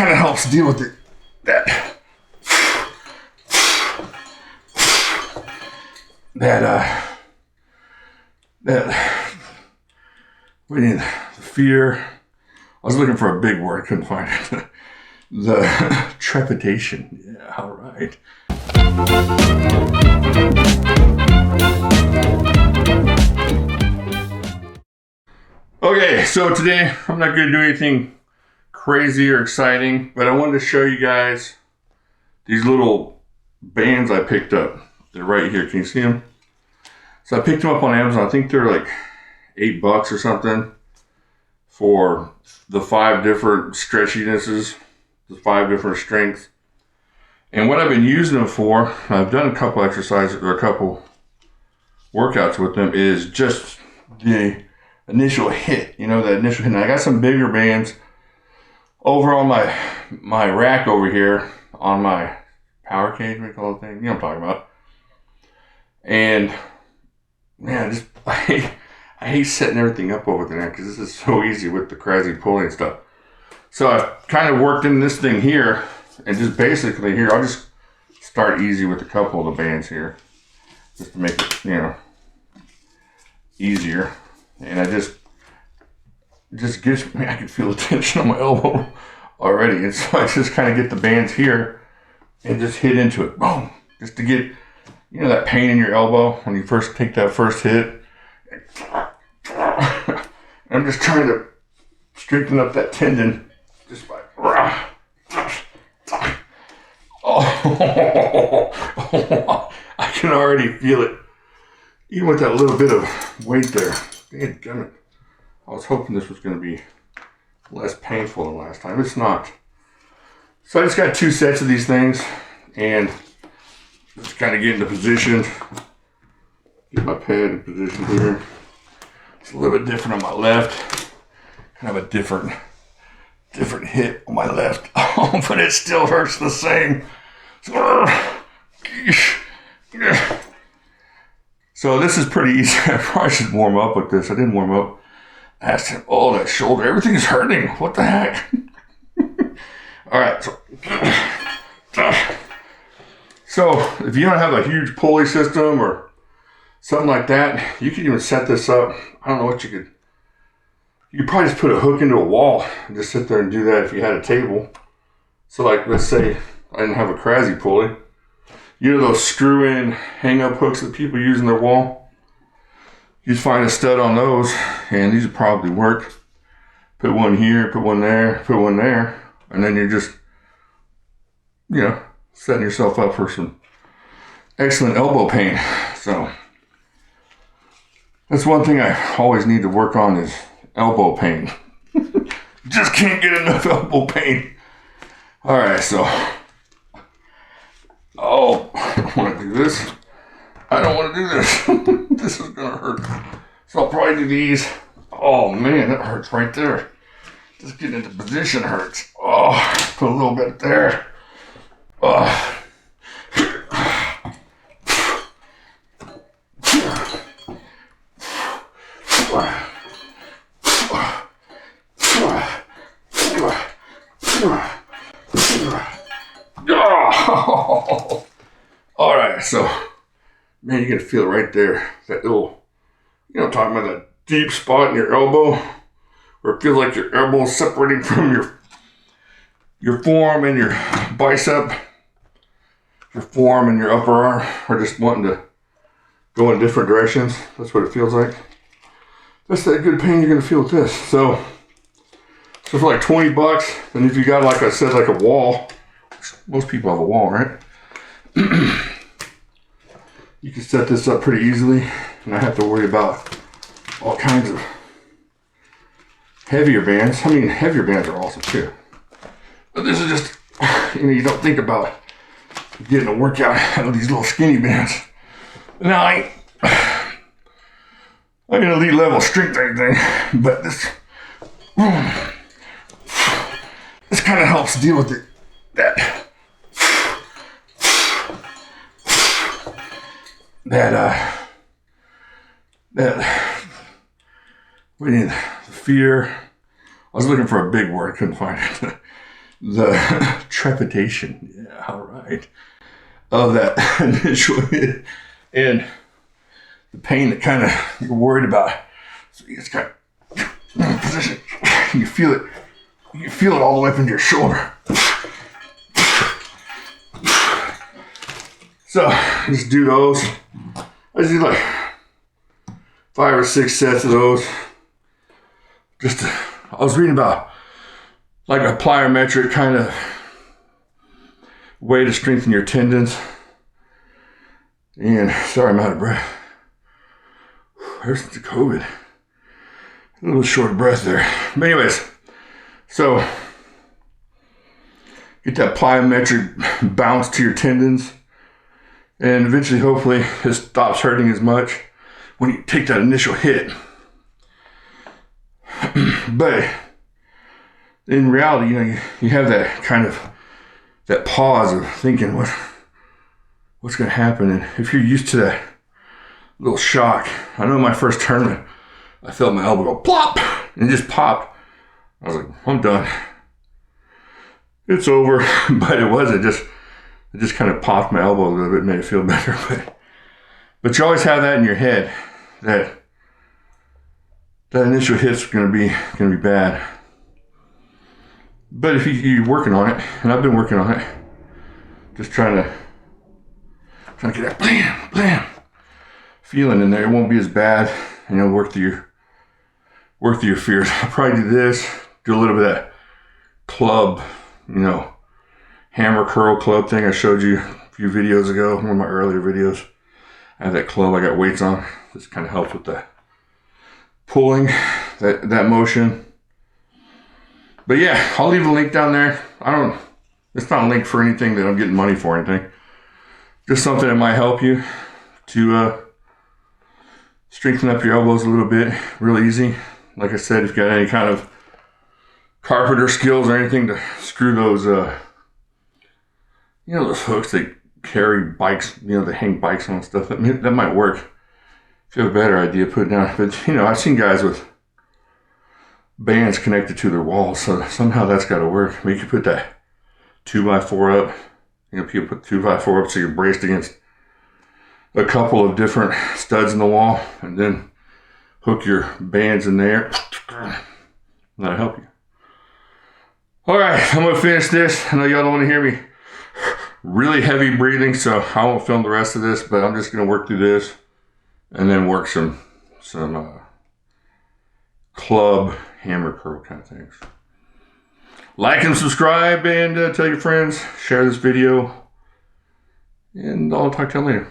kind of helps deal with it. That fear. I was looking for a big word, couldn't find it. The trepidation. Yeah, all right. Okay, so today I'm not going to do anything crazy or exciting, but I wanted to show you guys these little bands I picked up. They're right here. Can you see them? So I picked them up on Amazon. I think they're like $8 or something for the 5 different stretchinesses, the 5 different strengths. And what I've been using them for, I've done a couple exercises or a couple workouts with them, is just the initial hit, the initial hit. And I got some bigger bands over on my rack over here on my power cage, we call it thing. You know what I'm talking about. And man, I hate setting everything up over there because this is so easy with the crazy pulling stuff. So I've kind of worked in this thing here, and just basically here, I'll just start easy with a couple of the bands here, just to make it, easier. And I just gives me, I can feel the tension on my elbow already. And so I just kind of get the bands here and just hit into it. Boom. Just to get, that pain in your elbow when you first take that first hit. I'm just trying to strengthen up that tendon just by, I can already feel it. Even with that little bit of weight there. Dadgummit. I was hoping this was going to be less painful than last time. It's not. So I just got 2 sets of these things, and just kind of get into position. Get my pad in position here. It's a little bit different on my left. Kind of a different hit on my left. But it still hurts the same. So this is pretty easy. I probably should warm up with this. I didn't warm up. I asked him, that shoulder, everything's hurting. What the heck? All right. So if you don't have a huge pulley system or something like that, you could even set this up. I don't know what you could probably just put a hook into a wall and just sit there and do that if you had a table. So like, let's say I didn't have a crazy pulley. Those screw-in hang-up hooks that people use in their wall? You just find a stud on those, and these would probably work. Put one here, put one there, put one there, and then you're just, setting yourself up for some excellent elbow pain. So that's one thing I always need to work on is elbow pain. Just can't get enough elbow pain. All right, so... I don't want to do this. I don't want to do this. This is going to hurt. So I'll probably do these. Oh, man, that hurts right there. Just getting into position hurts. Put a little bit there. All right, so, man, you're going to feel it right there. That little, I'm talking about that deep spot in your elbow where it feels like your elbow is separating from your forearm and your bicep. Your forearm and your upper arm are just wanting to go in different directions. That's what it feels like. That's that good pain you're going to feel with this. So for like $20, and if you got, like I said, like a wall, most people have a wall, right? You can set this up pretty easily and not have to worry about all kinds of heavier bands. I mean, heavier bands are awesome too. But this is just, you don't think about getting a workout out of these little skinny bands. Now, I ain't an elite level strength or anything, but this kind of helps deal with it. The fear. I was looking for a big word, couldn't find it. the trepidation, yeah, all right, of that initial hit and the pain that kind of you're worried about. So you just kind of position. You feel it. You feel it all the way up into your shoulder. So just do those. I just do like 5 or 6 sets of those. I was reading about like a plyometric kind of way to strengthen your tendons. And sorry, I'm out of breath. Ever since the COVID, a little short of breath there. But anyways, so get that plyometric bounce to your tendons, and eventually, hopefully, it stops hurting as much when you take that initial hit. But in reality, you have that kind of that pause of thinking, what's going to happen? And if you're used to that little shock, I know my first tournament, I felt my elbow go plop and it just popped. I was like, I'm done. It's over. But it wasn't. It just kind of popped my elbow a little bit, made it feel better. But you always have that in your head that initial hit's gonna be bad. But if you're working on it, and I've been working on it, just trying to get that blam feeling in there, it won't be as bad. Work through your fears. I'll probably do this, do a little bit of that club, hammer curl club thing I showed you a few videos ago, one of my earlier videos. I have that club, I got weights on. This kind of helps with the pulling, that motion. But yeah, I'll leave a link down there. It's not a link for anything that I'm getting money for or anything. Just something that might help you to strengthen up your elbows a little bit. Real easy. Like I said, if you've got any kind of carpenter skills or anything to screw those, those hooks that carry bikes, they hang bikes on and stuff, that might work. If you have a better idea, put it down. But, I've seen guys with bands connected to their walls, so somehow that's got to work. But you can put that 2x4 up. People put 2x4 up so you're braced against a couple of different studs in the wall, and then hook your bands in there. That'll help you. All right, I'm going to finish this. I know y'all don't want to hear me really heavy breathing, so I won't film the rest of this, but I'm just going to work through this and then work some club hammer curl kind of things. Like and subscribe, and tell your friends, share this video, and I'll talk to you later.